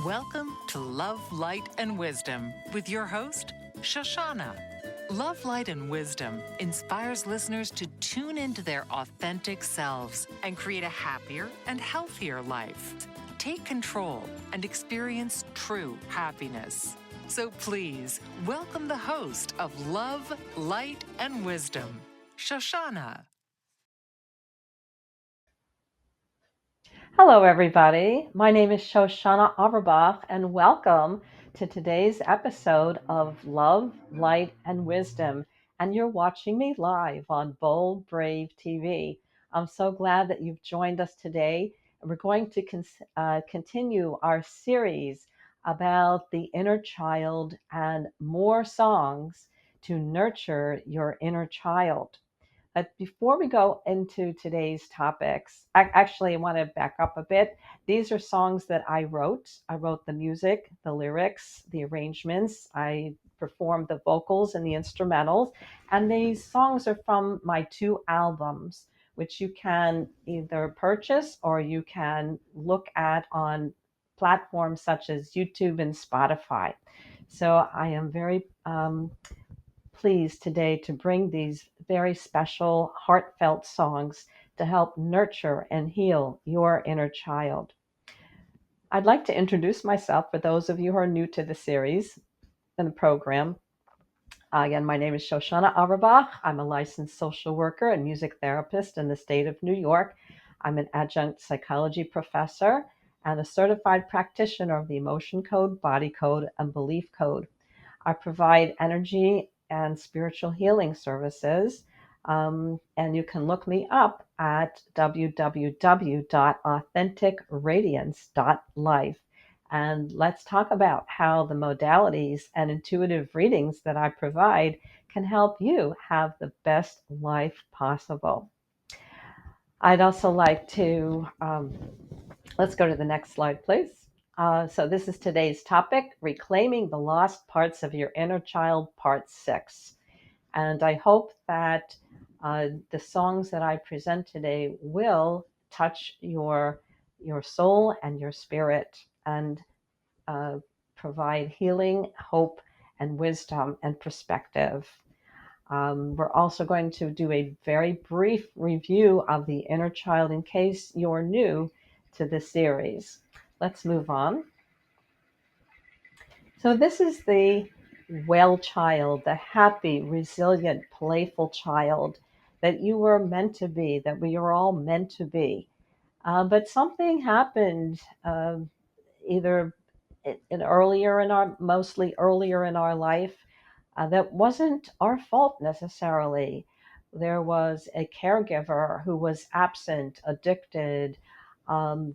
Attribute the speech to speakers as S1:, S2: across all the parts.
S1: Welcome to Love, Light, and Wisdom with your host, Shoshana. Love, Light, and Wisdom inspires listeners to tune into their authentic selves and create a happier and healthier life. Take control and experience true happiness. So please welcome the host of Love, Light, and Wisdom, Shoshana.
S2: Hello, everybody. My name is Shoshana Averbach, and welcome to today's episode of Love, Light, and Wisdom. And you're watching me live on Bold Brave TV. I'm so glad that you've joined us today. And we're going to continue our series about the inner child and more songs to nurture your inner child. But before we go into today's topics, I want to back up a bit. These are songs that I wrote. I wrote the music, the lyrics, the arrangements. I performed the vocals and the instrumentals. And these songs are from my two albums, which you can either purchase or you can look at on platforms such as YouTube and Spotify. So I am very pleased today to bring these very special, heartfelt songs to help nurture and heal your inner child. I'd like to introduce myself for those of you who are new to the series and the program. Again, my name is Shoshana Averbach. I'm a licensed social worker and music therapist in the state of New York. I'm an adjunct psychology professor and a certified practitioner of the emotion code, body code, and belief code. I provide energy and spiritual healing services. And you can look me up at www.authenticradiance.life. And let's talk about how the modalities and intuitive readings that I provide can help you have the best life possible. I'd also like to, let's go to the next slide, please. So this is today's topic, Reclaiming the Lost Parts of Your Inner Child, Part 6. And I hope that the songs that I present today will touch your soul and your spirit and provide healing, hope, and wisdom and perspective. We're also going to do a very brief review of the inner child in case you're new to the series. Let's move on. So this is the well child, the happy, resilient, playful child that you were meant to be, that we are all meant to be. But something happened either mostly earlier in our life, that wasn't our fault necessarily. There was a caregiver who was absent, addicted,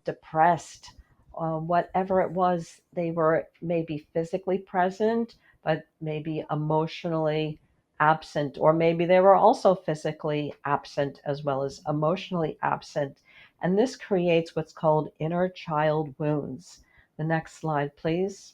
S2: depressed, whatever it was. They were maybe physically present, but maybe emotionally absent, or maybe they were also physically absent as well as emotionally absent. And this creates what's called inner child wounds. The next slide, please.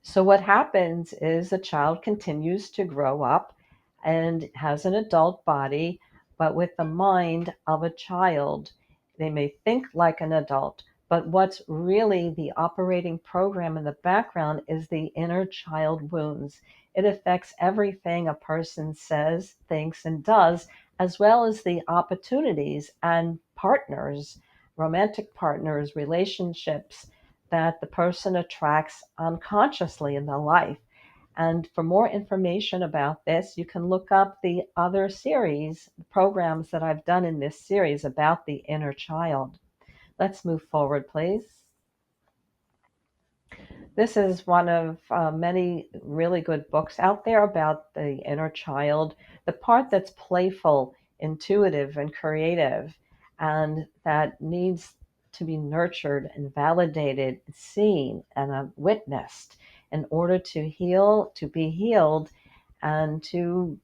S2: So, what happens is the child continues to grow up and has an adult body, but with the mind of a child. They may think like an adult, but what's really the operating program in the background is the inner child wounds. It affects everything a person says, thinks, and does, as well as the opportunities and partners, romantic partners, relationships that the person attracts unconsciously in their life. And for more information about this, you can look up the other series, programs that I've done in this series about the inner child. Let's move forward, please. This is one of many really good books out there about the inner child, the part that's playful, intuitive, and creative, and that needs to be nurtured and validated, seen, and witnessed in order to heal, to be healed, and to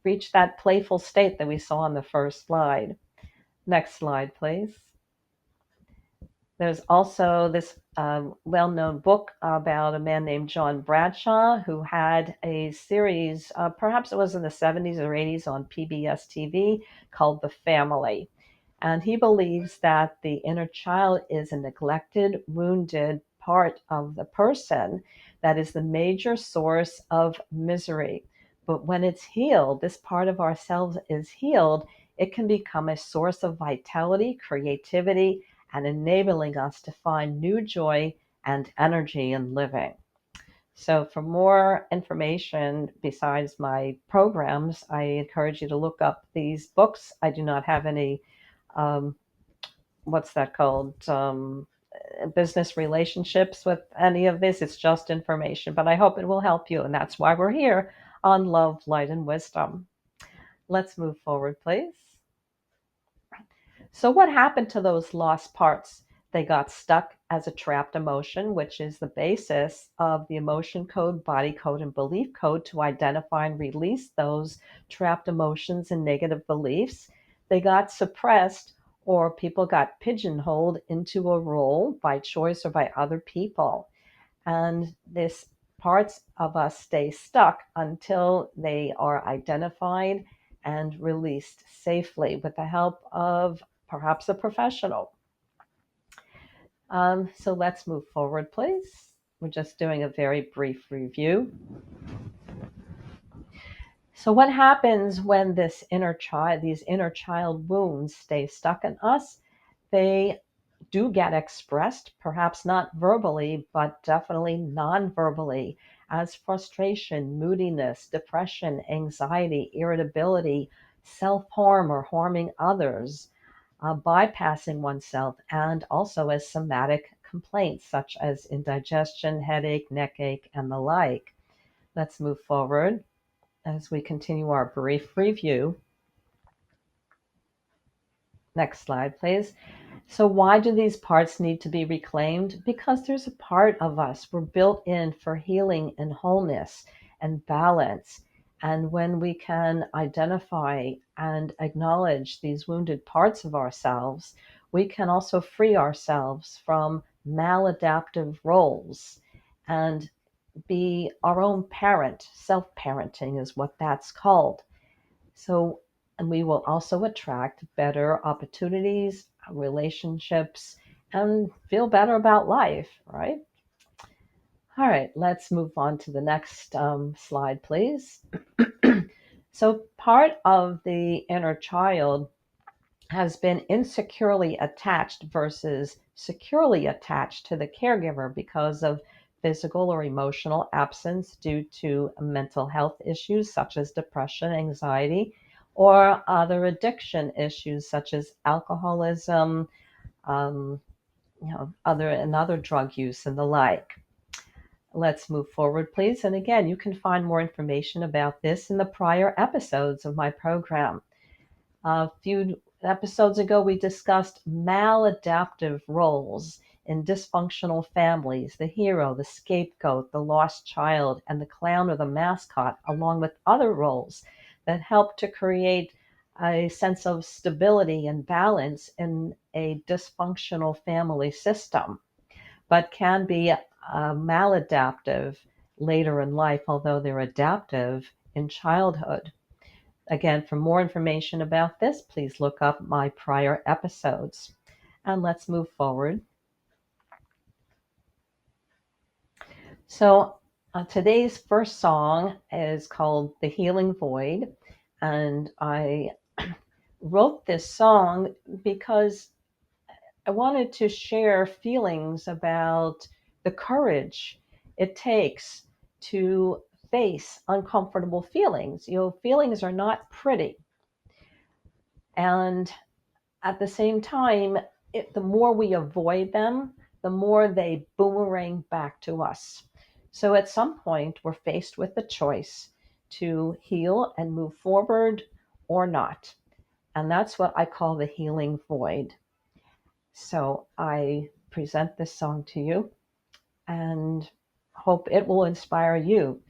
S2: reach that playful state that we saw on the first slide. Next slide, please. There's also this well-known book about a man named John Bradshaw who had a series, perhaps it was in the 70s or 80s on PBS TV, called The Family. And he believes that the inner child is a neglected, wounded part of the person that is the major source of misery. But when it's healed, this part of ourselves is healed, it can become a source of vitality, creativity, and enabling us to find new joy and energy in living. So, for more information besides my programs, I encourage you to look up these books. I do not have any, um, what's that called? Business relationships with any of this. It's just information, but I hope it will help you. And that's why we're here on Love, Light, and Wisdom. Let's move forward, please. So, what happened to those lost parts? They got stuck as a trapped emotion, which is the basis of the emotion code, body code, and belief code to identify and release those trapped emotions and negative beliefs. They got suppressed, or people got pigeonholed into a role by choice or by other people. And this parts of us stay stuck until they are identified and released safely with the help of perhaps a professional. So let's move forward, please. We're just doing a very brief review. So what happens when these inner child wounds stay stuck in us? They do get expressed, perhaps not verbally, but definitely non-verbally, as frustration, moodiness, depression, anxiety, irritability, self-harm or harming others, bypassing oneself, and also as somatic complaints such as indigestion, headache, neck ache, and the like. Let's move forward as we continue our brief review. Next slide, please. So why do these parts need to be reclaimed? Because there's a part of us, we're built in for healing and wholeness and balance. And when we can identify and acknowledge these wounded parts of ourselves, we can also free ourselves from maladaptive roles and be our own parent. Self-parenting is what that's called. So, and we will also attract better opportunities, relationships, and feel better about life, right? All right, let's move on to the next slide, please. So, part of the inner child has been insecurely attached versus securely attached to the caregiver because of physical or emotional absence due to mental health issues such as depression, anxiety, or other addiction issues such as alcoholism, um, other drug use and the like. Let's move forward, please. And again, you can find more information about this in the prior episodes of my program. A few episodes ago, we discussed maladaptive roles in dysfunctional families, the hero, the scapegoat, the lost child, and the clown or the mascot, along with other roles that help to create a sense of stability and balance in a dysfunctional family system, but can be maladaptive later in life, although they're adaptive in childhood. Again, for more information about this, please look up my prior episodes. And let's move forward. So, today's first song is called The Healing Void. And I wrote this song because I wanted to share feelings about the courage it takes to face uncomfortable feelings. Feelings are not pretty. And at the same time, the more we avoid them, the more they boomerang back to us. So at some point, we're faced with the choice to heal and move forward or not. And that's what I call the healing void. So I present this song to you and hope it will inspire you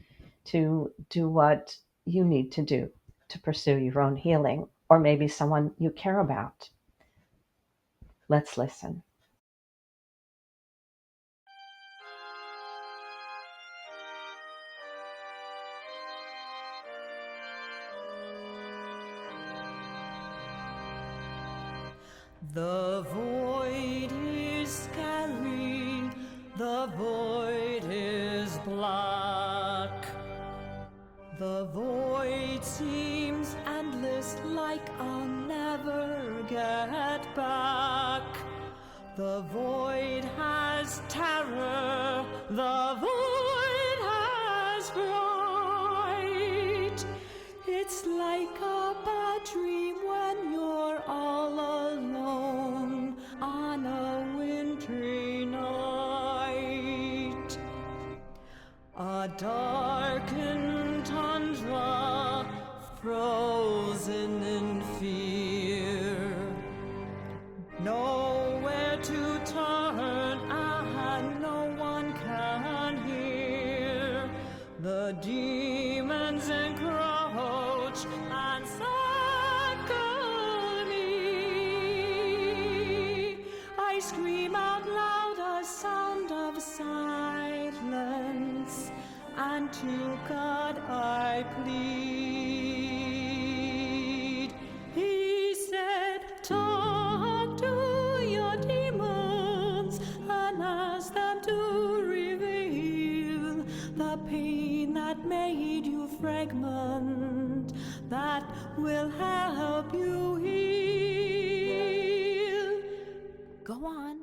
S2: to do what you need to do to pursue your own healing, or maybe someone you care about. Let's listen.
S3: The void is scary, the void is black. The void seems endless, like I'll never get back. The void has terror, the void has fright. It's like a bad dream when you're all alone on a wintry night. A darkened tundra, frozen in fear. Nowhere to turn, and no one can hear. The demons encroach and suckle me. I scream out loud, a sound of silence, and to God I plead. He said, talk to your demons and ask them to reveal the pain that made you fragment, that will help you heal. Go on.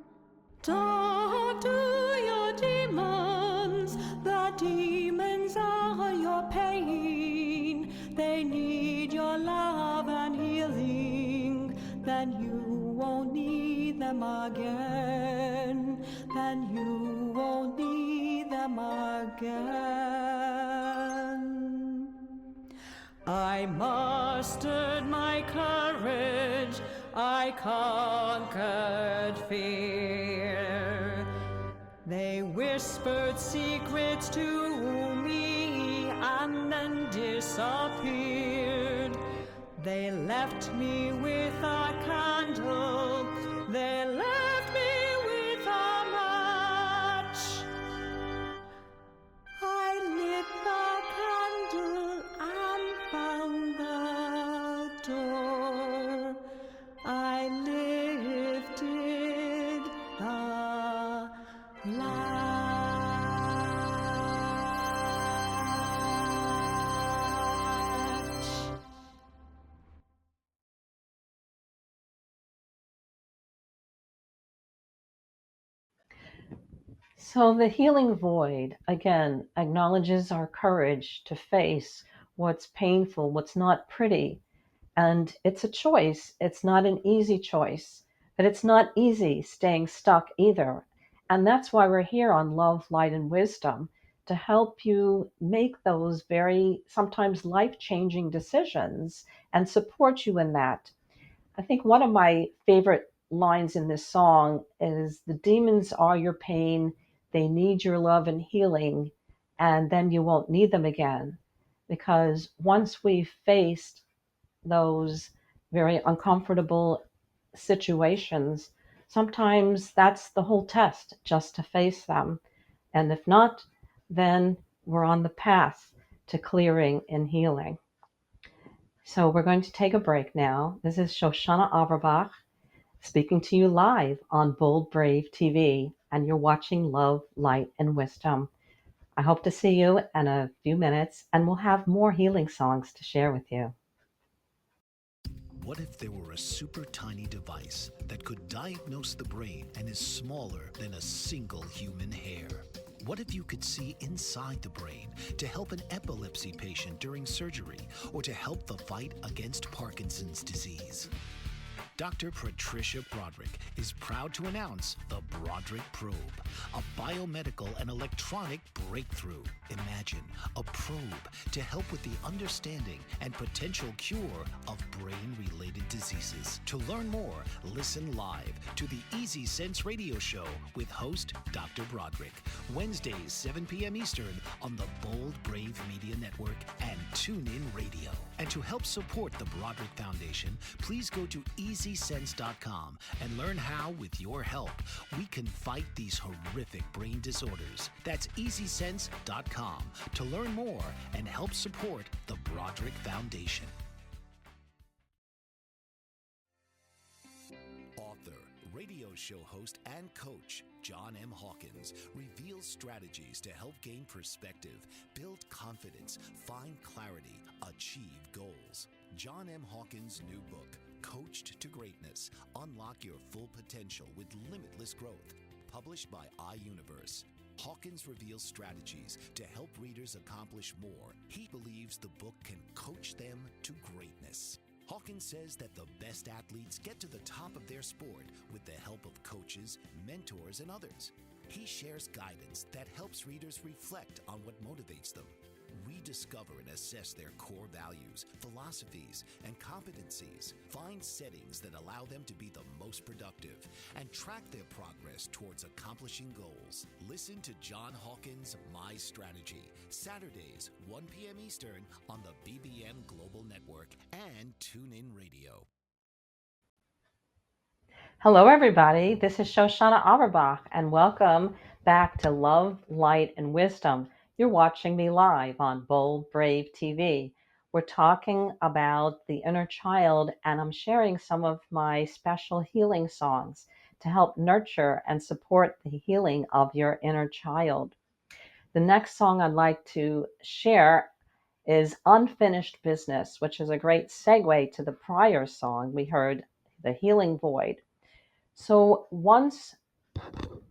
S3: Talk to your demons. The demons are your pain. They need your love and healing. Then you won't need them again. Then you won't need them again. I mustered my courage, I conquered fear. They whispered secrets to me and then disappeared. They left me with a candle, they left me with a match. I lit the candle and found the door. I lifted the latch.
S2: So the healing void, again, acknowledges our courage to face what's painful, what's not pretty. And it's a choice. It's not an easy choice, but it's not easy staying stuck either. And that's why we're here on Love, Light, and Wisdom to help you make those very sometimes life-changing decisions and support you in that. I think one of my favorite lines in this song is the demons are your pain, they need your love and healing, and then you won't need them again. Because once we've faced those very uncomfortable situations, sometimes that's the whole test, just to face them. And if not, then we're on the path to clearing and healing. So we're going to take a break now. This is Shoshana Averbach speaking to you live on Bold Brave TV, and you're watching Love, Light, and Wisdom. I hope to see you in a few minutes, and we'll have more healing songs to share with you.
S4: What if there were a super tiny device that could diagnose the brain and is smaller than a single human hair? What if you could see inside the brain to help an epilepsy patient during surgery or to help the fight against Parkinson's disease? Dr. Patricia Broderick is proud to announce the Broderick Probe, a biomedical and electronic breakthrough. Imagine a probe to help with the understanding and potential cure of brain-related diseases. To learn more, listen live to the Easy Sense radio show with host Dr. Broderick, Wednesdays 7 p.m. Eastern on the Bold Brave Media Network and TuneIn Radio. And to help support the Broderick Foundation, please go to EasySense.com and learn how, with your help, we can fight these horrific brain disorders. That's EasySense.com to learn more and help support the Broderick Foundation. Author, Radio show host and coach, John M. Hawkins, reveals strategies to help gain perspective, build confidence, find clarity, achieve goals. John M. Hawkins' new book, Coached to Greatness, Unlock Your Full Potential with Limitless Growth, published by iUniverse. Hawkins reveals strategies to help readers accomplish more. He believes the book can coach them to greatness. Hawkins says that the best athletes get to the top of their sport with the help of coaches, mentors, and others. He shares guidance that helps readers reflect on what motivates them. Rediscover and assess their core values, philosophies, and competencies. Find settings that allow them to be the most productive and track their progress towards accomplishing goals. Listen to John Hawkins' My Strategy, Saturdays, 1 p.m. Eastern on the BBM Global Network and TuneIn Radio.
S2: Hello, everybody. This is Shoshana Auerbach, and welcome back to Love, Light, and Wisdom. You're watching me live on Bold, Brave TV. We're talking about the inner child, and I'm sharing some of my special healing songs to help nurture and support the healing of your inner child. The next song I'd like to share is Unfinished Business, which is a great segue to the prior song we heard, The Healing Void. So once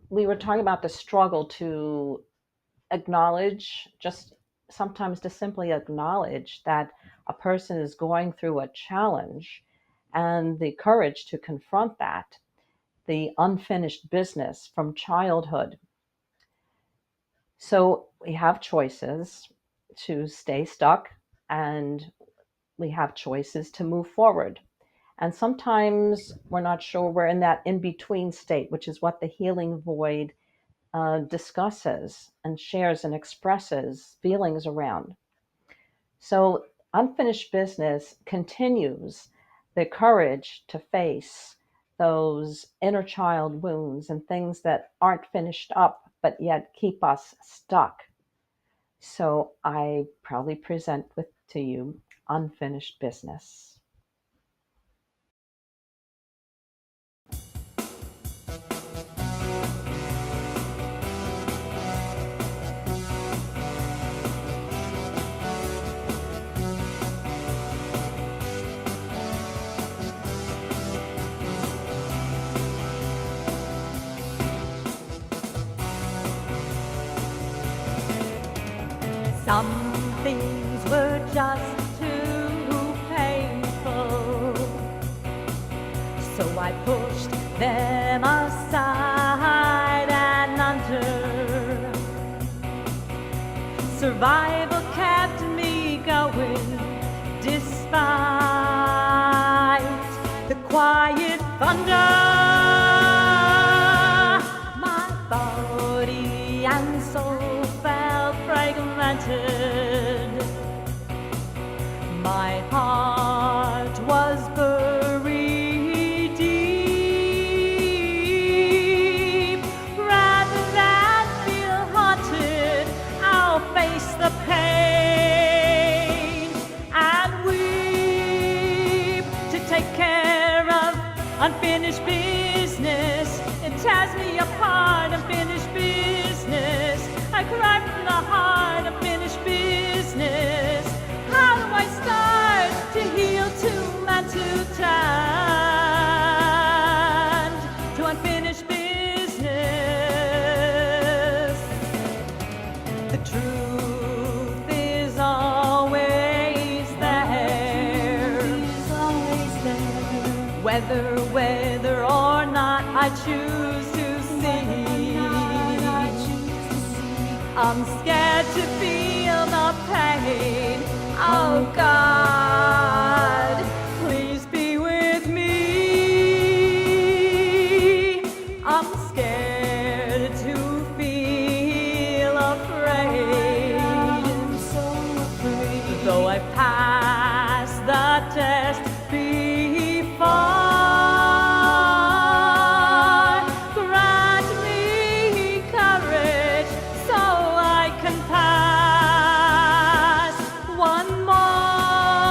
S2: we were talking about the struggle to acknowledge, just sometimes to simply acknowledge that a person is going through a challenge and the courage to confront that, the unfinished business from childhood. So we have choices to stay stuck and we have choices to move forward. And sometimes we're not sure we're in that in-between state, which is what the healing void discusses and shares and expresses feelings around. So unfinished business continues the courage to face those inner child wounds and things that aren't finished up, but yet keep us stuck. So I proudly present to you Unfinished Business.
S3: Some things were just too painful, so I pushed them aside and under. Survival kept me going despite the quiet thunder. My body and soul felt fragmented. My heart was buried deep. Rather than feel haunted, I'll face the pain and weep to take care of unfinished business. It tears me apart, unfinished business. I cry from the heart, unfinished business. How do I start to heal, to mend, to tend to unfinished business? The truth is always there. Whether or not I choose to see. I'm scared to feel the pain. Oh God, please be with me. I'm scared to feel afraid. I'm so afraid. Though I passed the test before. One more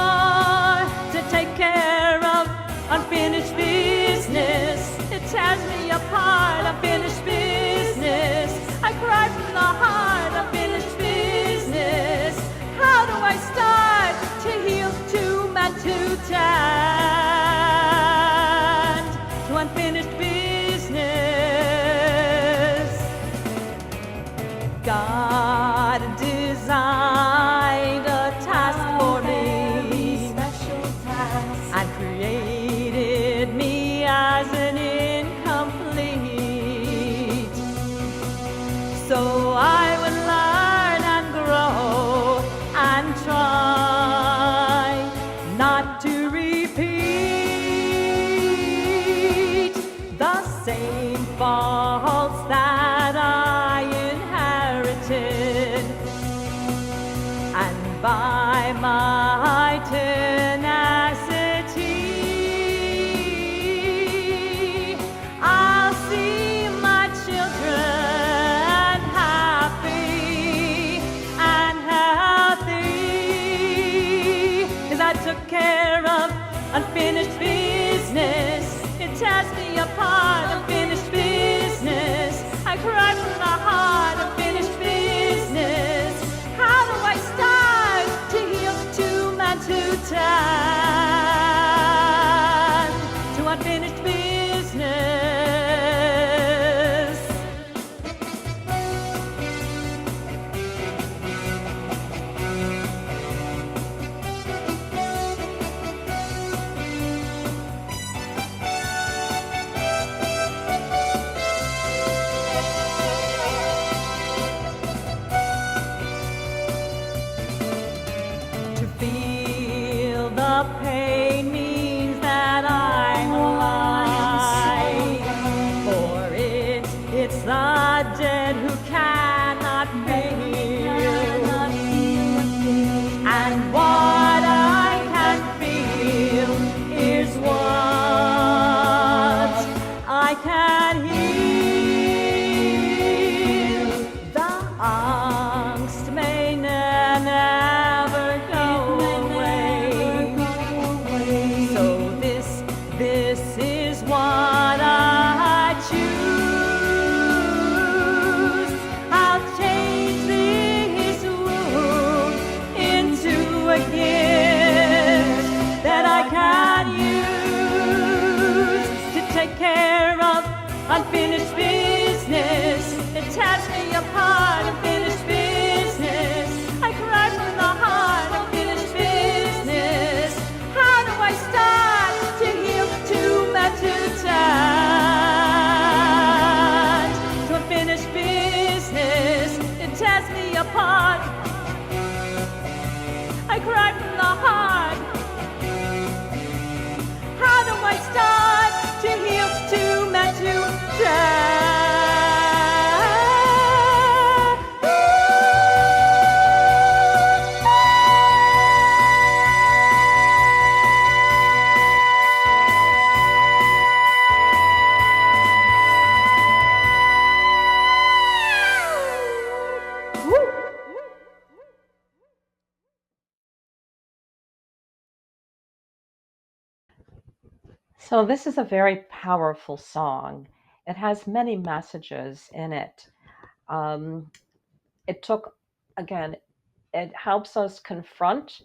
S3: feel the pain means that I'm alive. For it's the dead who cannot feel. And what I can feel is what I can heal. The angst may never go away. So this is what I choose. I'll change this wound into a gift that I can use to take care of unfinished business. It tears me apart, unfinished business. I cry from the heart, unfinished business. How do I start to heal, to mend, to touch? To unfinished business, it tears me apart. I cry from the heart. How do I start to heal, to mend, to touch?
S2: So, this is a very powerful song. It has many messages in it. Um, it took, again, it helps us confront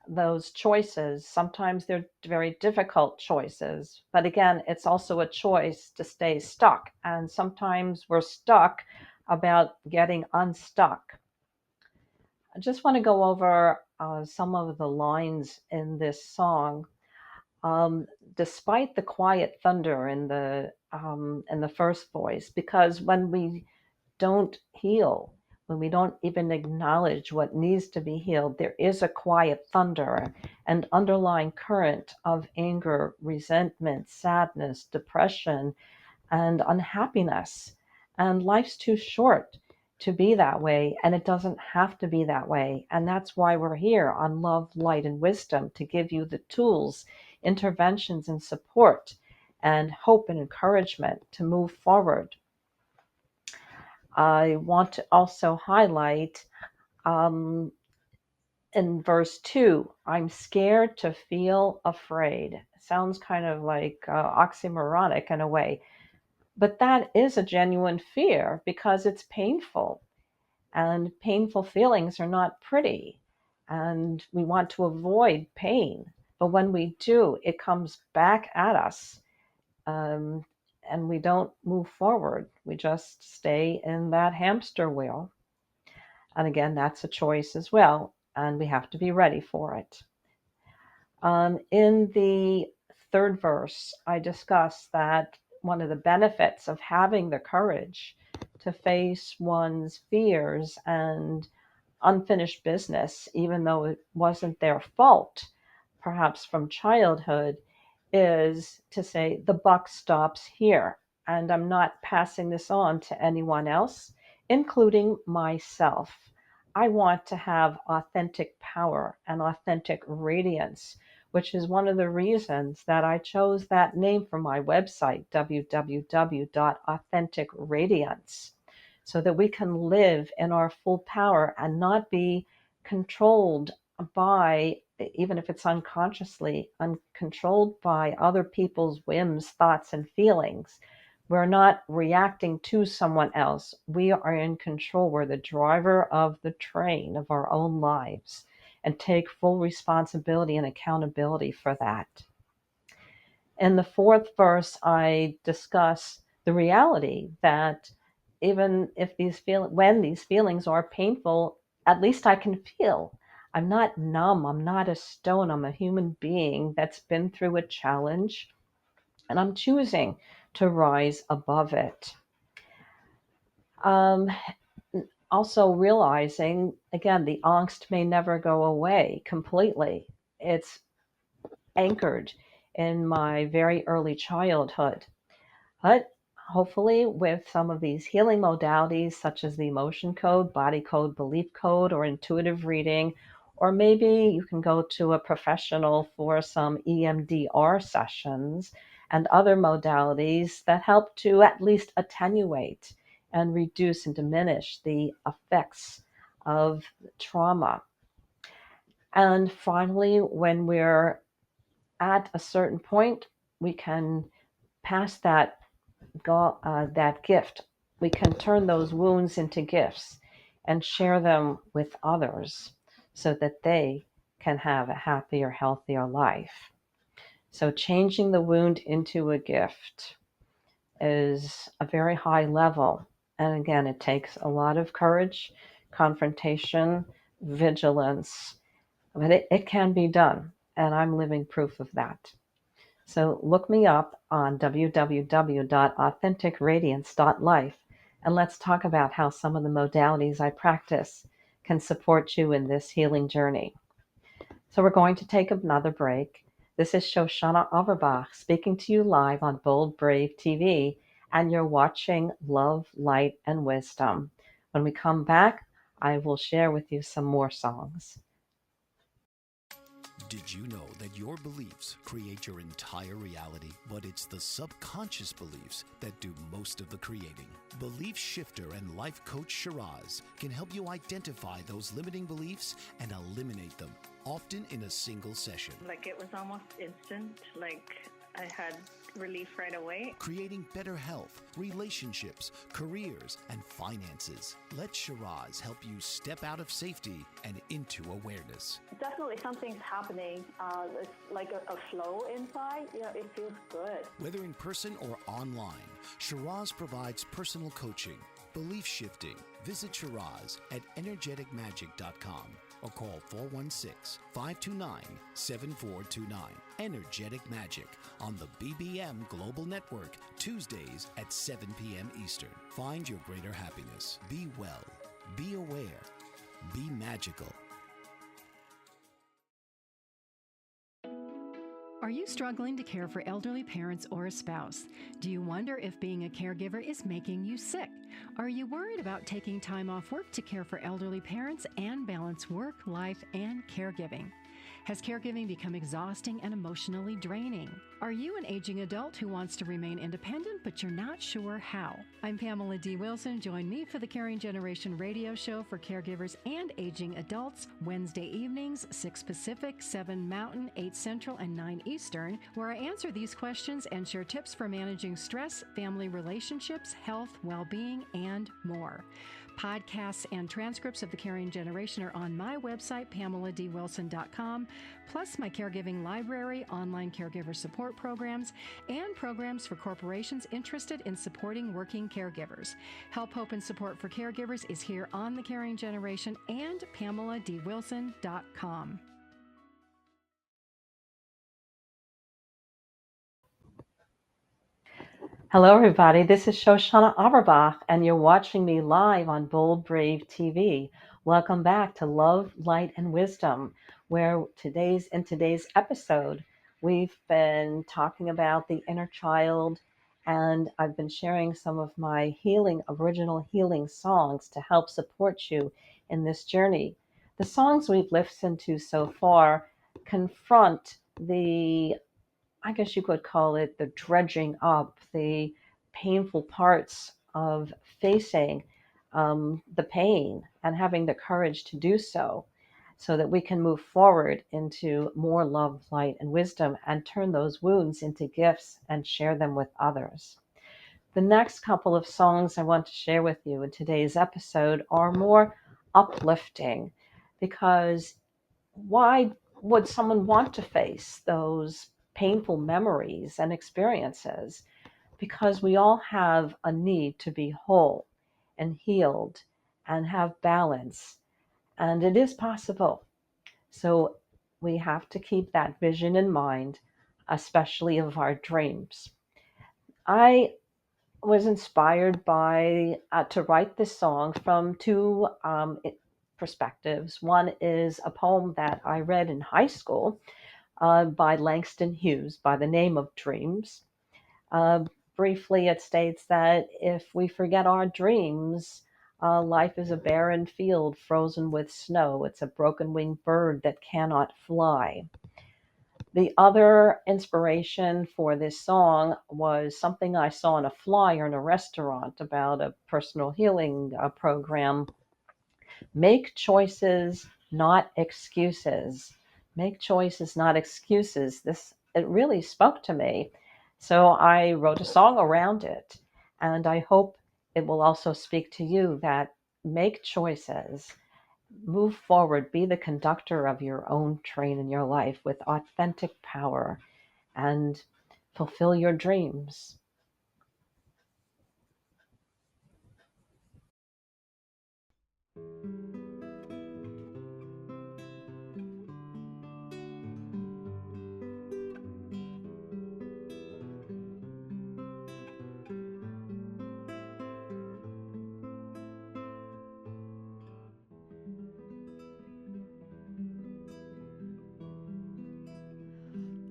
S2: those choices. Sometimes they're very difficult choices, but again, it's also a choice to stay stuck. And sometimes we're stuck about getting unstuck. I just want to go over some of the lines in this song. um, Despite the quiet thunder in the first voice, because when we don't heal, when we don't even acknowledge what needs to be healed, there is a quiet thunder and underlying current of anger, resentment, sadness, depression, and unhappiness. And life's too short to be that way, and it doesn't have to be that way. And that's why we're here on Love, Light, and Wisdom, to give you the tools, interventions, and support, and hope and encouragement to move forward. I want to also highlight um, in verse 2, I'm scared to feel afraid. Sounds kind of like oxymoronic in a way, but that is a genuine fear because it's painful, and painful feelings are not pretty, and we want to avoid pain. But when we do, it comes back at us, um, and we don't move forward. We just stay in that hamster wheel. And again, that's a choice as well, and we have to be ready for it. In the third verse, I discuss that one of the benefits of having the courage to face one's fears and unfinished business, even though it wasn't their fault, perhaps from childhood, is to say, the buck stops here. And I'm not passing this on to anyone else, including myself. I want to have authentic power and authentic radiance, which is one of the reasons that I chose that name for my website, www.authenticradiance, so that we can live in our full power and not be controlled by, even if it's unconsciously, uncontrolled by other people's whims, thoughts, and feelings. We're not reacting to someone else. We are in control. We're the driver of the train of our own lives, and take full responsibility and accountability for that. In the fourth verse, I discuss the reality that even if when these feelings are painful, at least I can feel. I'm not numb. I'm not a stone. I'm a human being that's been through a challenge, and I'm choosing to rise above it. On also realizing, again, the angst may never go away completely. It's anchored in my very early childhood. But hopefully, with some of these healing modalities, such as the emotion code, body code, belief code, or intuitive reading, or maybe you can go to a professional for some EMDR sessions and other modalities that help to at least attenuate and reduce and diminish the effects of trauma. And finally, when we're at a certain point, we can pass that gift. We can turn those wounds into gifts and share them with others so that they can have a happier, healthier life. So, changing the wound into a gift is a very high level. And again, it takes a lot of courage, confrontation, vigilance, but it can be done. And I'm living proof of that. So look me up on www.authenticradiance.life and let's talk about how some of the modalities I practice can support you in this healing journey. So we're going to take another break. This is Shoshana Averbach speaking to you live on Bold Brave TV, and you're watching Love, Light, and Wisdom. When we come back, I will share with you some more songs.
S4: Did you know that your beliefs create your entire reality? But it's the subconscious beliefs that do most of the creating. Belief shifter and life coach Shiraz can help you identify those limiting beliefs and eliminate them, often in a single session.
S5: Like it was almost instant, like I had relief right away.
S4: Creating better health, relationships, careers, and finances. Let Shiraz help you step out of safety and into awareness.
S6: Definitely something's happening. It's like a flow inside. It feels good.
S4: Whether in person or online, Shiraz provides personal coaching, belief shifting. Visit Shiraz at energeticmagic.com or call 416-529-7429. Energetic Magic on the BBM Global Network, Tuesdays at 7 p.m. Eastern. Find your greater happiness. Be well. Be aware. Be magical.
S7: Are you struggling to care for elderly parents or a spouse? Do you wonder if being a caregiver is making you sick? Are you worried about taking time off work to care for elderly parents and balance work, life, and caregiving? Has caregiving become exhausting and emotionally draining? Are you an aging adult who wants to remain independent, but you're not sure how? I'm Pamela D. Wilson. Join me for the Caring Generation radio show for caregivers and aging adults, Wednesday evenings, 6 Pacific, 7 Mountain, 8 Central, and 9 Eastern, where I answer these questions and share tips for managing stress, family relationships, health, well-being, and more. Podcasts and transcripts of The Caring Generation are on my website, PamelaDWilson.com, plus my caregiving library, online caregiver support programs, and programs for corporations interested in supporting working caregivers. Help, hope, and support for caregivers is here on The Caring Generation and PamelaDWilson.com.
S2: Hello, everybody. This is Shoshana Averbach, and you're watching me live on Bold Brave TV. Welcome back to Love, Light, and Wisdom, where in today's episode, we've been talking about the inner child, and I've been sharing some of my original healing songs to help support you in this journey. The songs we've listened to so far confront I guess you could call it the dredging up, the painful parts of facing the pain and having the courage to do so that we can move forward into more love, light, and wisdom and turn those wounds into gifts and share them with others. The next couple of songs I want to share with you in today's episode are more uplifting, because why would someone want to face those painful memories and experiences? Because we all have a need to be whole and healed and have balance, and it is possible. So we have to keep that vision in mind, especially of our dreams. I was inspired by to write this song from two perspectives. One is a poem that I read in high school by Langston Hughes by the name of Dreams. Uh, Briefly, it states that if we forget our dreams, life is a barren field frozen with snow. It's a broken winged bird that cannot fly. The other inspiration for this song was something I saw on a flyer in a restaurant about a personal healing program. Make choices, not excuses. Make choices, not excuses. This, it really spoke to me. So I wrote a song around it. And I hope it will also speak to you that make choices, move forward, be the conductor of your own train in your life with authentic power and fulfill your dreams.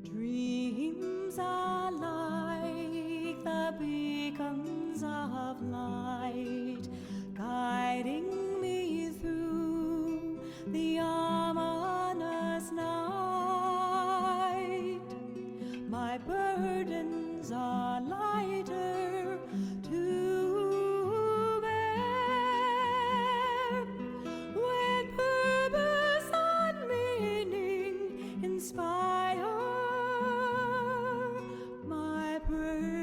S3: Dreams are like the beacons of light, guiding me through the ominous night. My burdens are lighter to bear, with purpose and meaning inspire my prayer.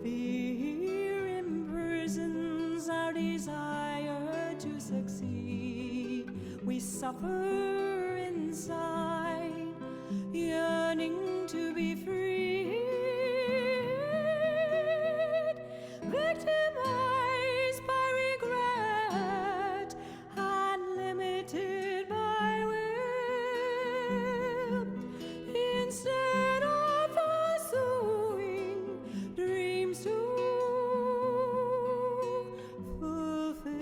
S3: Fear imprisons our desire to succeed. We suffer inside, yearning to be freed, victimized by regret and limited by will. Instead of pursuing dreams to fulfill,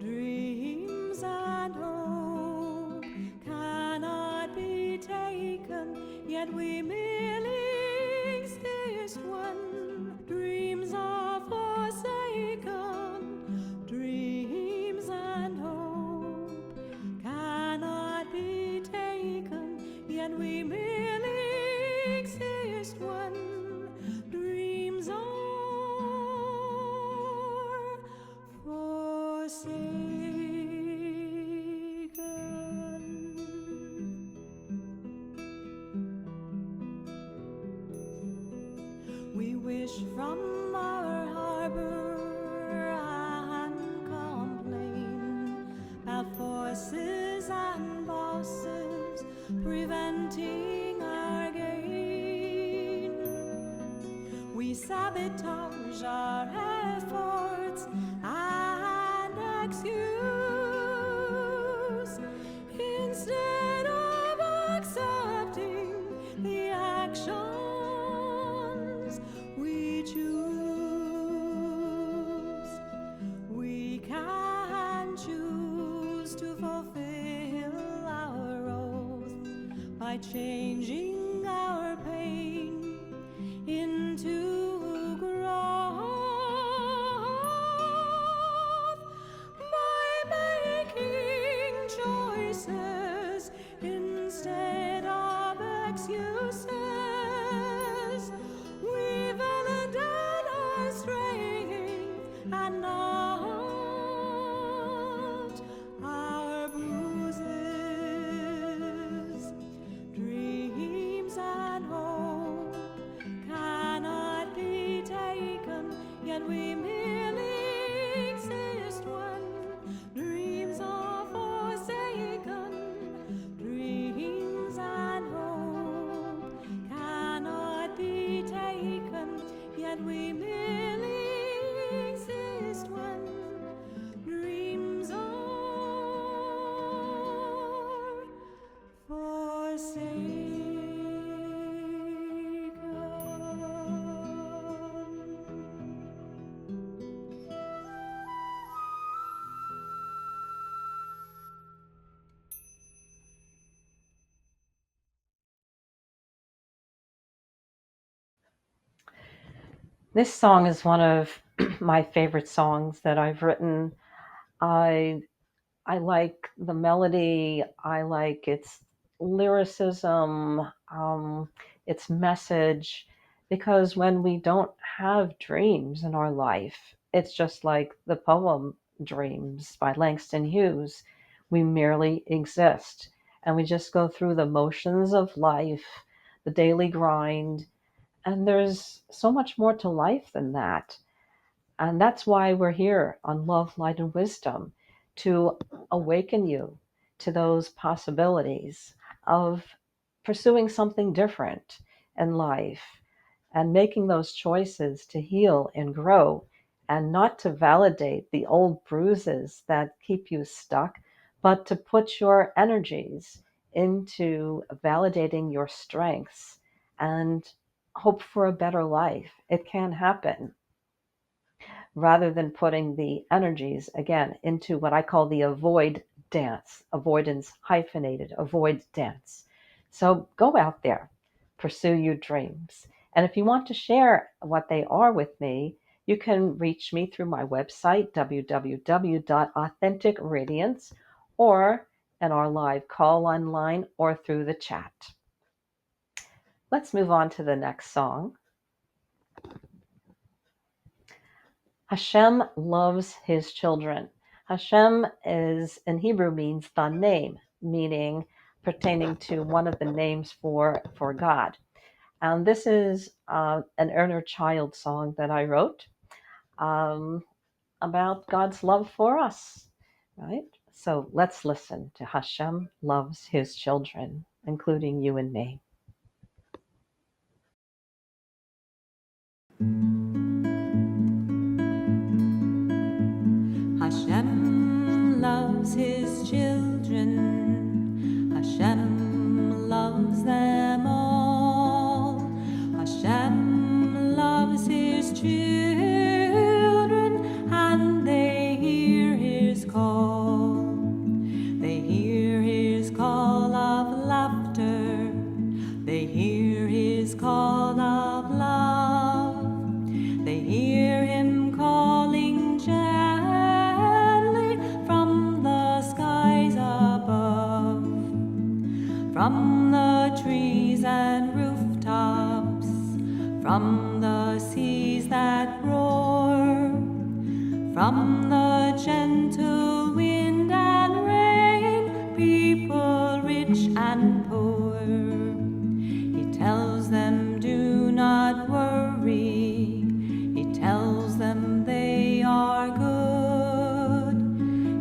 S3: dreams and hope cannot be taken, yet we merely exist when dreams are forsaken. Dreams and hope cannot be taken, yet we merely exist when dreams are forsaken. We wish from our harbor and complain about forces and bosses preventing our gain. We sabotage our efforts and excuse, instead of accepting the actions we choose. We can choose to fulfill our oath by changing our pain into growth, by making choices instead of excuses. We validate our strength and not our bruises. Dreams
S2: This song is one of my favorite songs that I've written. I I like the melody. I like its lyricism, its message, because when we don't have dreams in our life, it's just like the poem Dreams by Langston Hughes. We merely exist and we just go through the motions of life, the daily grind, and there's so much more to life than that. And that's why we're here on Love, Light, and Wisdom to awaken you to those possibilities of pursuing something different in life and making those choices to heal and grow and not to validate the old bruises that keep you stuck, but to put your energies into validating your strengths and hope for a better life. It can happen rather than putting the energies again into what I call the avoid dance, avoidance hyphenated, avoid dance. So go out there, pursue your dreams. And if you want to share what they are with me, you can reach me through my website, www.authenticradiance, or in our live call online or through the chat. Let's move on to the next song. Hashem loves his children. Hashem is in Hebrew means the name, meaning pertaining to one of the names for God. And this is an inner child song that I wrote um, about God's love for us, right? So let's listen to Hashem loves his children, including you and me.
S3: Hashem loves his children. Hashem loves them all. Hashem loves his children, and they hear his call. They hear his call of laughter. They hear his call of love. They hear him calling gently from the skies above, from the trees and rooftops, from the seas that roar, from the gentle wind and rain, people rich and poor. He tells them, do not worry. He tells them they are good.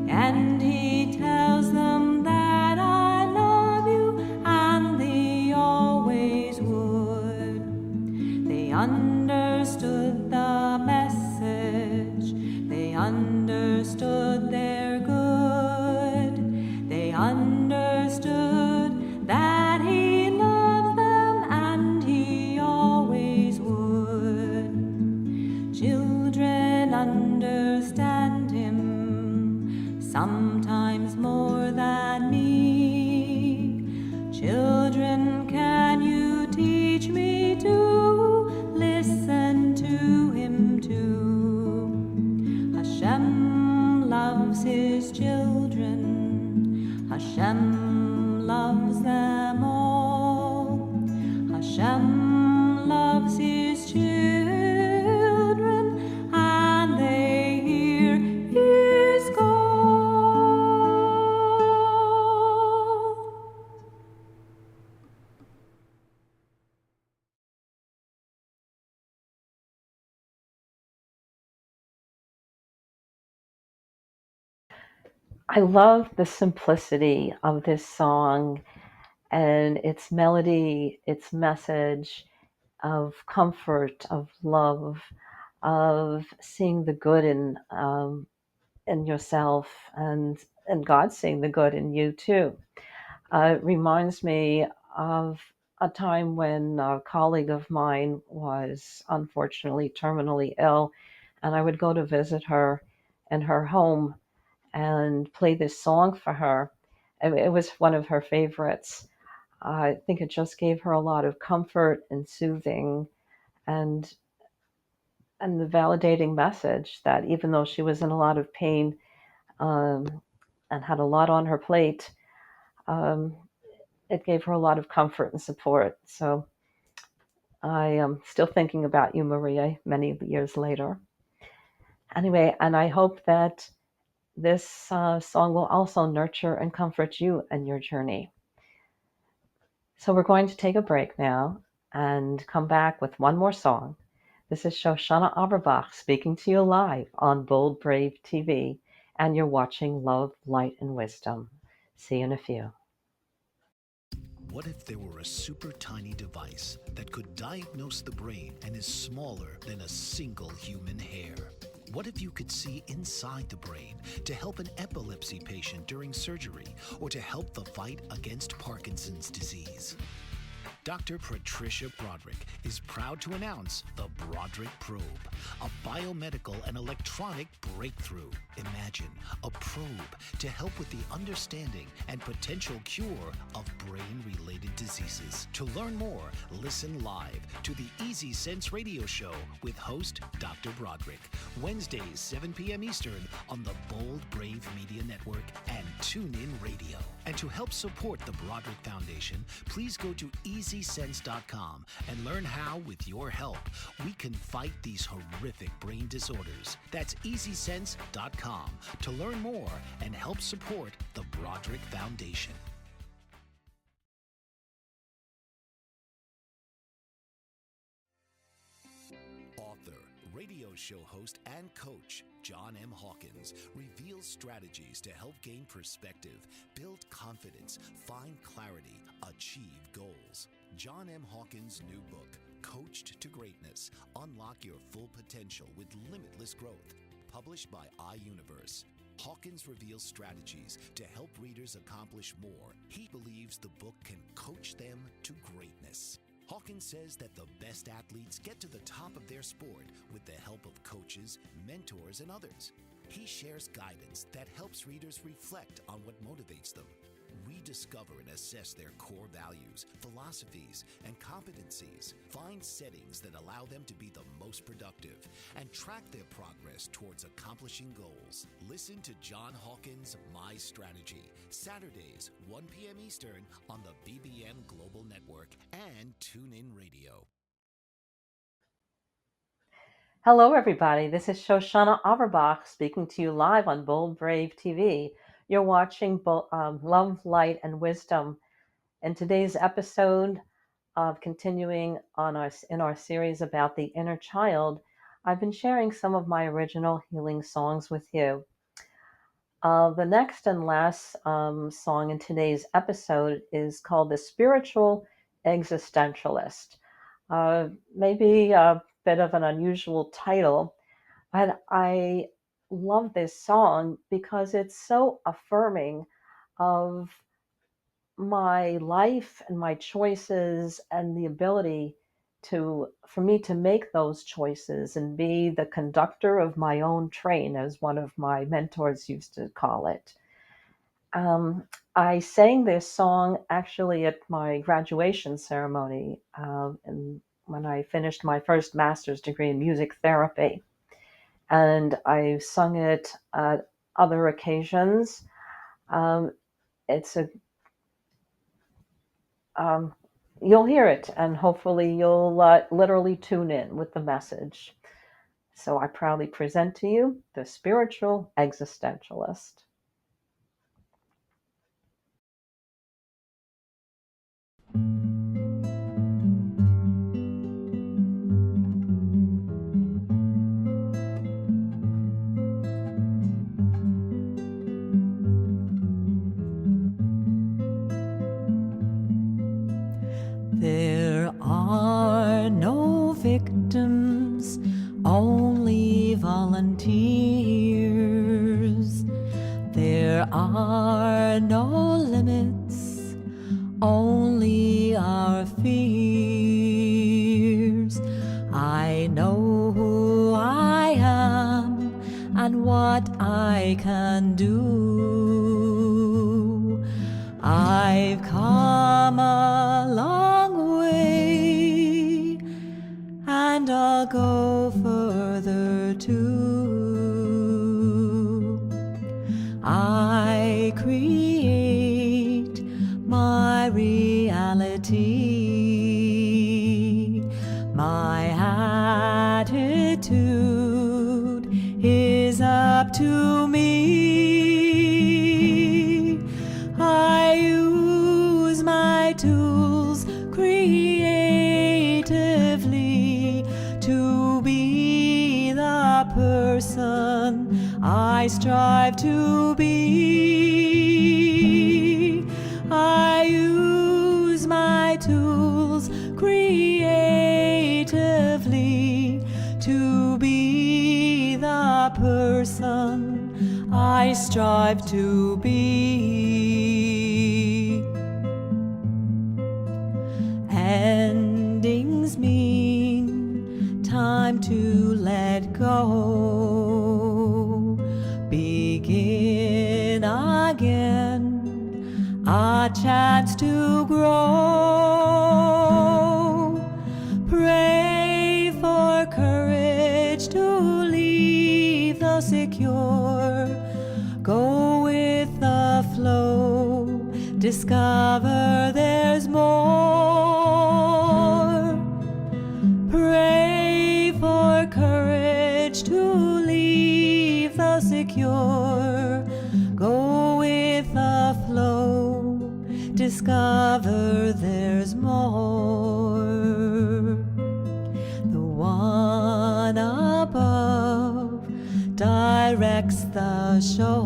S3: And he tells them that I love you, and they always would. They understood the message. They understood their good. They understood that he loves them, and he always would. Children understand him, sometimes more than me. Children, can you teach me to listen to him too? Hashem loves his children. Hashem loves them all. Hashem loves his children, and they hear his call.
S2: I love the simplicity of this song and its melody, its message of comfort, of love, of seeing the good in yourself and God seeing the good in you too. It reminds me of a time when a colleague of mine was unfortunately terminally ill, and I would go to visit her in her home and play this song for her. It was one of her favorites. I think it just gave her a lot of comfort and soothing. And and the validating message that even though she was in a lot of pain, and had a lot on her plate, um, it gave her a lot of comfort and support. So I am still thinking about you, Maria, many years later. Anyway, and I hope that this song will also nurture and comfort you in your journey. So we're going to take a break now and come back with one more song. This is Shoshana Auerbach speaking to you live on Bold Brave TV, and you're watching Love, Light, and Wisdom. See you in a few.
S4: What if there were a super tiny device that could diagnose the brain and is smaller than a single human hair? What if you could see inside the brain to help an epilepsy patient during surgery or to help the fight against Parkinson's disease? Dr. Patricia Broderick is proud to announce the Broderick Probe, a biomedical and electronic breakthrough. Imagine a probe to help with the understanding and potential cure of brain-related diseases. To learn more, listen live to the Easy Sense radio show with host Dr. Broderick, Wednesdays 7 p.m. Eastern on the Bold Brave Media Network and TuneIn Radio. And to help support the Broderick Foundation, please go to EasySense.com and learn how, with your help, we can fight these horrific brain disorders. That's EasySense.com to learn more and help support the Broderick Foundation. Author, radio show host, and coach John M. Hawkins reveals strategies to help gain perspective, build confidence, find clarity, achieve goals. John M. Hawkins' new book, Coached to Greatness, Unlock Your Full Potential with Limitless Growth, published by iUniverse. Hawkins reveals strategies to help readers accomplish more. He believes the book can coach them to greatness. Hawkins says that the best athletes get to the top of their sport with the help of coaches, mentors, and others. He shares guidance that helps readers reflect on what motivates them, rediscover and assess their core values, philosophies, and competencies, find settings that allow them to be the most productive, and track their progress towards accomplishing goals. Listen to John Hawkins' My Strategy, Saturdays, 1 p.m. Eastern on the BBM Global Network and TuneIn Radio.
S2: Hello, everybody. This is Shoshana Auerbach speaking to you live on Bold Brave TV. You're watching Love, Light, and Wisdom. In today's episode of continuing in our series about the inner child, I've been sharing some of my original healing songs with you. The next and last song in today's episode is called The Spiritual Existentialist. Maybe a bit of an unusual title, but I love this song because it's so affirming of my life and my choices and the ability for me to make those choices and be the conductor of my own train, as one of my mentors used to call it. I sang this song actually at my graduation ceremony, and when I finished my first master's degree in music therapy. And I've sung it at other occasions. You'll hear it, and hopefully you'll literally tune in with the message. So I proudly present to you The Spiritual Existentialist.
S3: There are no victims, only volunteers. There are no limits, only our fears. I know who I am and what I can do. I've come a long way, and and I'll go further too. I create my reality. My attitude is up to me. I use my tools creatively to be the person I strive to be. I use my tools creatively to be the person I strive to be. Endings mean time to let go. Begin again, a chance to grow. Pray for courage to leave the secure. Go with the flow, discover there's more. Pray for courage to leave the secure. Go with the flow, discover there's more. The one above directs the show.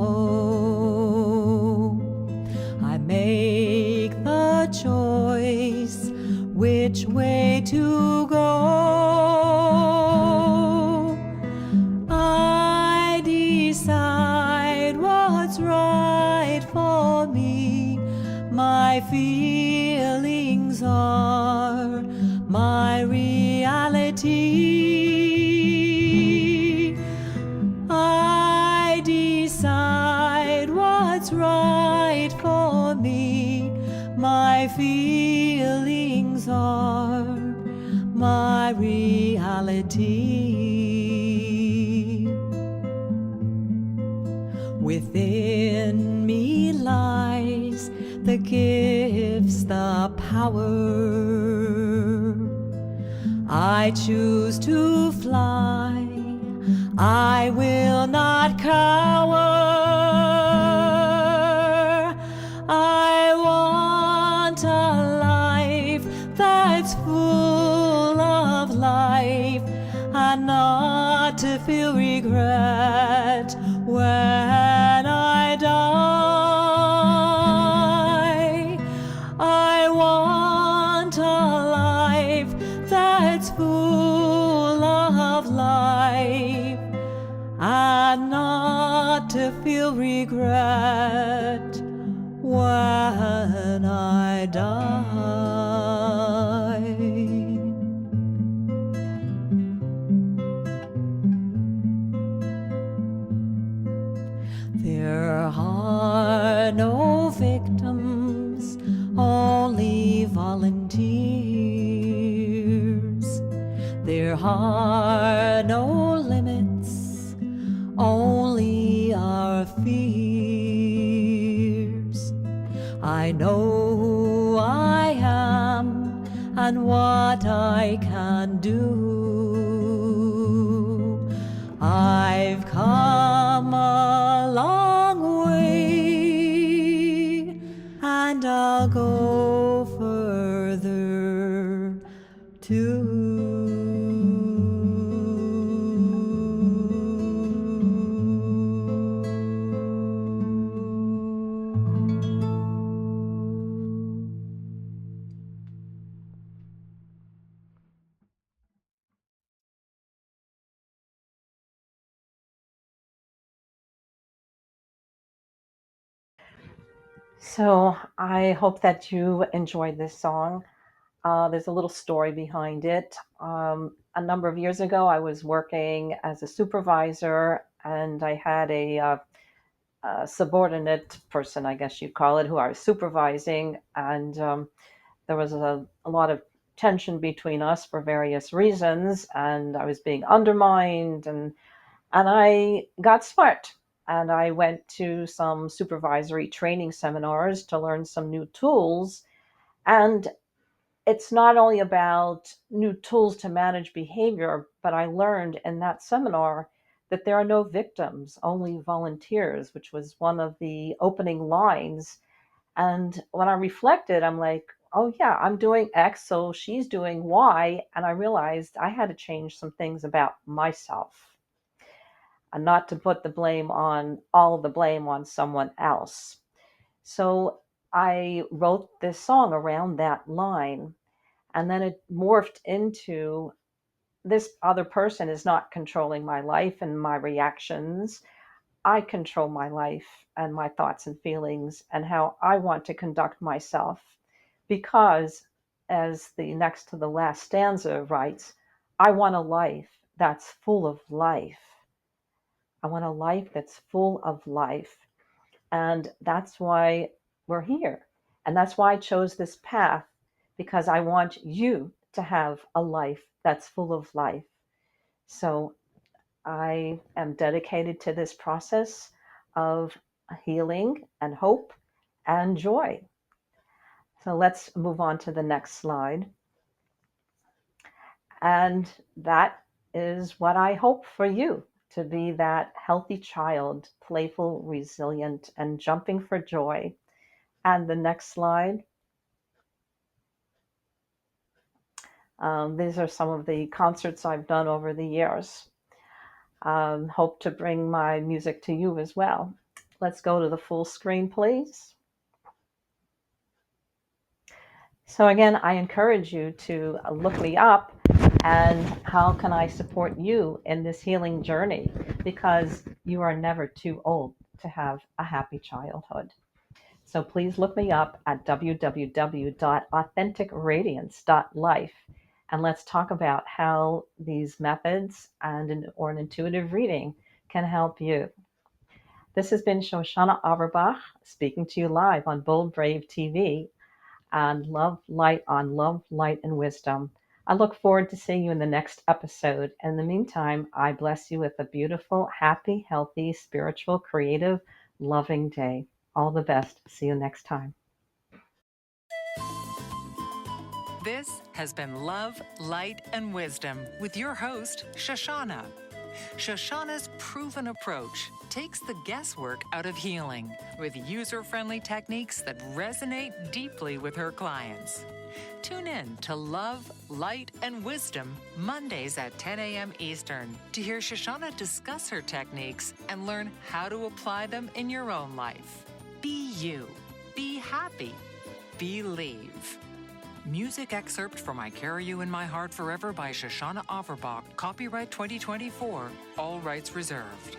S3: I make the choice which way to go. I decide what's right for me. My feelings are my reality. I decide what's right for me. My feelings are my reality. Within me lies the gifts, the power. I choose to fly. I will not cower. I want a life that's full of life, and not to feel regret when I die. I want a life that's full of life, and not to feel regret when I die. There are no victims, only volunteers. There are no limits, only our fears. I know who I am and what I can do. I've come a long way, and I'll go further too.
S2: So I hope that you enjoyed this song. There's a little story behind it. A number of years ago, I was working as a supervisor, and I had a subordinate person, I guess you'd call it, who I was supervising. And there was a lot of tension between us for various reasons, and I was being undermined, and I got smart. And I went to some supervisory training seminars to learn some new tools. And it's not only about new tools to manage behavior, but I learned in that seminar that there are no victims, only volunteers, which was one of the opening lines. And when I reflected, I'm like, oh, yeah, I'm doing X, so she's doing Y. And I realized I had to change some things about myself and not to put all of the blame on someone else. So I wrote this song around that line. And then it morphed into this other person is not controlling my life and my reactions. I control my life and my thoughts and feelings and how I want to conduct myself. Because, as the next to the last stanza writes, I want a life that's full of life. I want a life that's full of life. And that's why we're here. And that's why I chose this path, because I want you to have a life that's full of life. So I am dedicated to this process of healing and hope and joy. So let's move on to the next slide. And that is what I hope for you, to be that healthy child, playful, resilient, and jumping for joy. And the next slide. These are some of the concerts I've done over the years. Hope to bring my music to you as well. Let's go to the full screen, please. So again, I encourage you to look me up and how can I support you in this healing journey, because you are never too old to have a happy childhood. So please look me up at www.authenticradiance.life, and let's talk about how these methods or an intuitive reading can help you. This has been Shoshana Averbach speaking to you live on Bold Brave TV and Love Light on Love, Light, and Wisdom. I look forward to seeing you in the next episode. In the meantime, I bless you with a beautiful, happy, healthy, spiritual, creative, loving day. All the best. See you next time.
S1: This has been Love, Light, and Wisdom with your host, Shoshana. Shoshana's proven approach takes the guesswork out of healing with user-friendly techniques that resonate deeply with her clients. Tune in to Love, Light, and Wisdom Mondays at 10 a.m. Eastern to hear Shoshana discuss her techniques and learn how to apply them in your own life. Be you. Be happy. Believe. Music excerpt from I Carry You in My Heart Forever by Shoshana Averbach. Copyright 2024. All rights reserved.